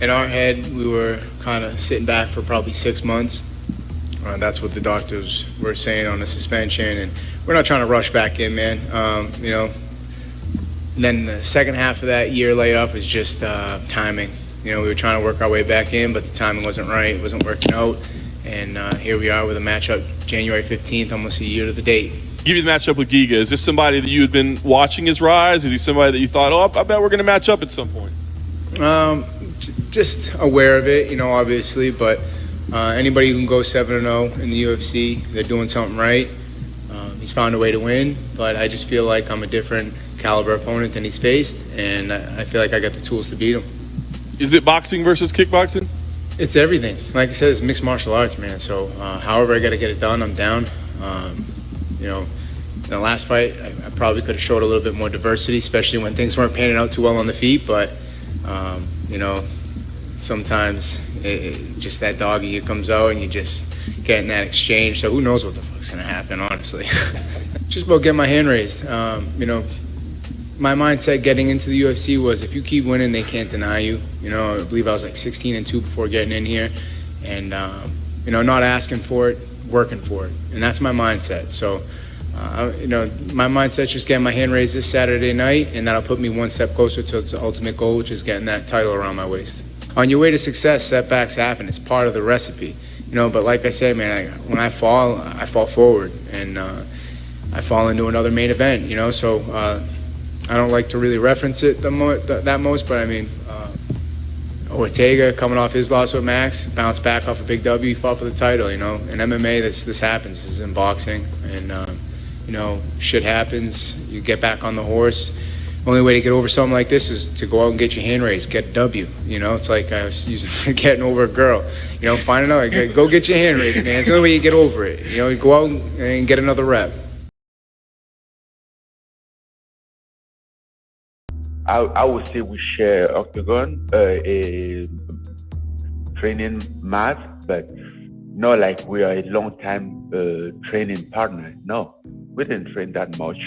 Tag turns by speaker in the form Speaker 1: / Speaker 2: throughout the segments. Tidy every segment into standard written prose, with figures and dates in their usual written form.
Speaker 1: in our head, we were kind of sitting back for probably 6 months. That's what the doctors were saying on the suspension, and we're not trying to rush back in, man. You know, and then the second half of that year layoff was just timing. You know, we were trying to work our way back in, but the timing wasn't right. It wasn't working out. And here we are with a matchup January 15th, almost a year to the date.
Speaker 2: Give you the matchup with Giga. Is this somebody that you had been watching his rise? Is he somebody that you thought, I bet we're going to match up at some point?
Speaker 1: Just aware of it, you know, obviously. But anybody who can go 7-0 in the UFC, they're doing something right. He's found a way to win. But I just feel like I'm a different caliber opponent than he's faced. And I feel like I got the tools to beat him.
Speaker 2: Is it boxing versus kickboxing?
Speaker 1: It's everything. Like I said, it's mixed martial arts, man. So however I got to get it done, I'm down. You know, in the last fight, I probably could have showed a little bit more diversity, especially when things weren't panning out too well on the feet. But, you know, sometimes just that dog ear comes out and you just get in that exchange. So who knows what the fuck's going to happen, honestly. Just about getting my hand raised. You know, my mindset getting into the UFC was if you keep winning, they can't deny you. You know, I believe I was like 16-2 before getting in here. And, you know, not asking for it, working for it. And that's my mindset. So, you know, my mindset's just getting my hand raised this Saturday night, and that'll put me one step closer to the ultimate goal, which is getting that title around my waist. On your way to success, setbacks happen. It's part of the recipe. You know, but like I say, man, when I fall forward. And I fall into another main event, you know. So I don't like to really reference it that most, but I mean, Ortega coming off his loss with Max, bounced back off a big W, he fought for the title, you know. In MMA, this happens. This is in boxing, and you know, shit happens. You get back on the horse. Only way to get over something like this is to go out and get your hand raised, get a W. You know, it's like I was using getting over a girl. You know, find another, go get your hand raised, man. It's the only way you get over it. You know, go out and get another rep.
Speaker 3: I would say we share octagon, a training mat, but not like we are a long time training partner. No, we didn't train that much,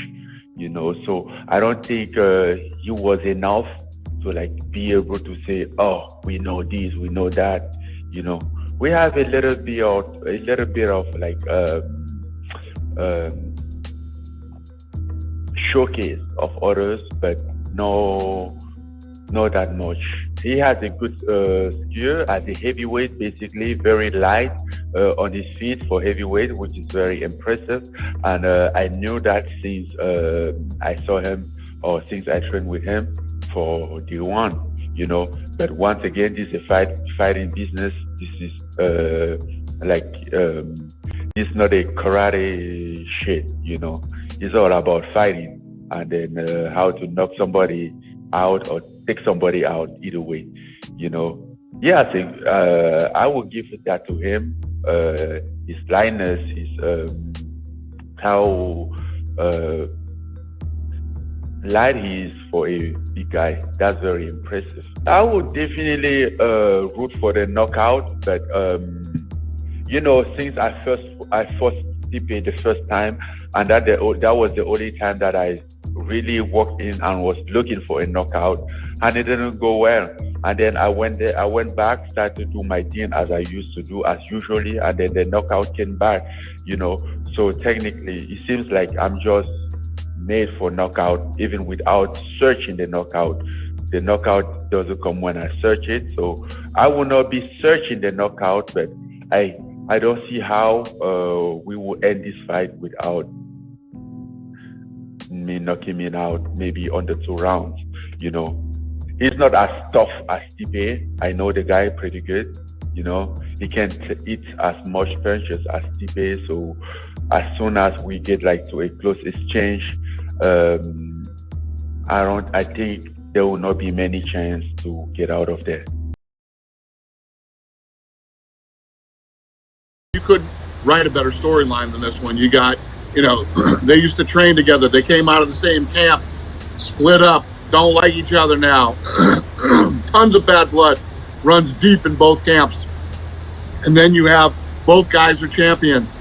Speaker 3: you know. So I don't think he was enough to like be able to say, oh, we know this, we know that, you know. We have a little bit of like showcase of others, but no, not that much. He has a good skill as a heavyweight, basically very light on his feet for heavyweight, which is very impressive. And I knew that since I saw him or since I trained with him for day one, you know. But once again, this is a fighting business. This is it's not a karate shit, you know. It's all about fighting. And then how to knock somebody out or take somebody out, either way, you know. Yeah, I think I would give that to him. His lightness, his how light he is for a big guy. That's very impressive. I would definitely root for the knockout, but you know, since I fought Stipe the first time, and that was the only time that I really walked in and was looking for a knockout, and it didn't go well. And then I went back, started to do my thing as I used to do, as usually, and then the knockout came back, you know. So technically, it seems like I'm just made for knockout, even without searching the knockout. The knockout doesn't come when I search it, so I will not be searching the knockout, but I don't see how we will end this fight without me knocking him out, maybe under 2 rounds, you know. He's not as tough as Stipe. I know the guy pretty good, you know. He can't eat as much punches as Stipe, so as soon as we get like to a close exchange, I think there will not be many chance to get out of there.
Speaker 4: You couldn't write a better storyline than this one. You got, you know, they used to train together. They came out of the same camp, split up, don't like each other now. Tons of bad blood runs deep in both camps. And then you have both guys are champions.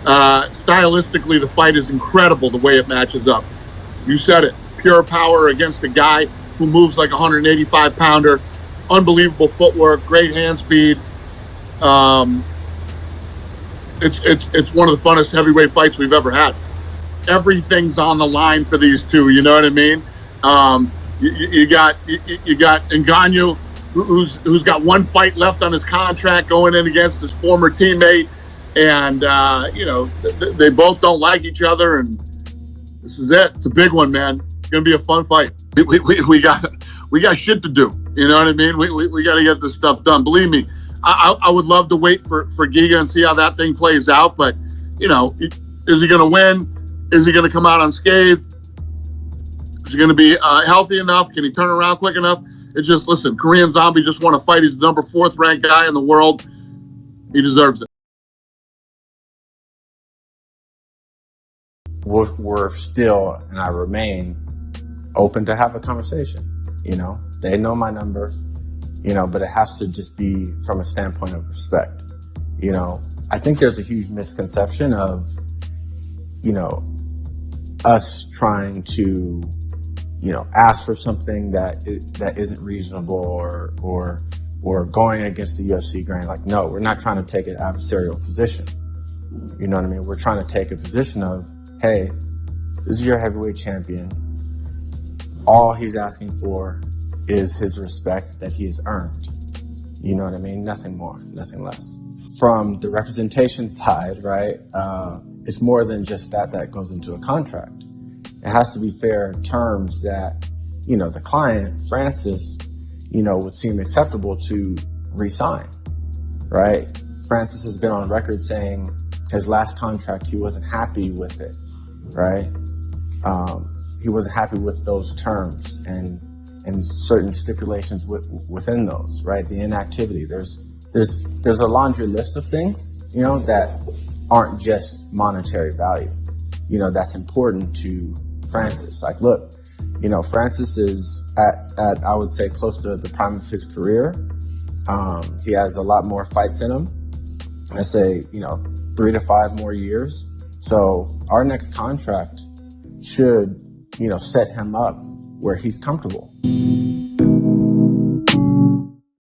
Speaker 4: Stylistically, the fight is incredible the way it matches up. You said it, pure power against a guy who moves like a 185-pounder. unbelievable footwork, great hand speed. It's one of the funnest heavyweight fights we've ever had. Everything's on the line for these two. You know what I mean? You got Engannu, who's got one fight left on his contract, going in against his former teammate, and they both don't like each other, and this is it. It's a big one, man. It's gonna be a fun fight. We got shit to do. You know what I mean? We got to get this stuff done. Believe me, I would love to wait for Giga and see how that thing plays out. But is he gonna win? Is he gonna come out unscathed? Is he gonna be healthy enough? Can he turn around quick enough? It's just, listen, Korean Zombie just won a fight. He's the number 4th ranked guy in the world. He deserves it.
Speaker 5: We're still, and I remain open to have a conversation. They know my number, but it has to just be from a standpoint of respect. I think there's a huge misconception of, us trying to, ask for something that isn't reasonable or going against the UFC grain. Like, no, we're not trying to take an adversarial position. You know what I mean? We're trying to take a position of, hey, this is your heavyweight champion. All he's asking for is his respect that he has earned. You know what I mean? Nothing more, nothing less. From the representation side, right, it's more than just that goes into a contract. It has to be fair terms that, the client, Francis, would seem acceptable to re-sign, right? Francis has been on record saying his last contract, he wasn't happy with it, right? He wasn't happy with those terms and certain stipulations within those, right? The inactivity. There's a laundry list of things, that aren't just monetary value, that's important to Francis. Like, look, Francis is at I would say close to the prime of his career. He has a lot more fights in him. I say, 3 to 5 more years. So our next contract should, set him up where he's comfortable.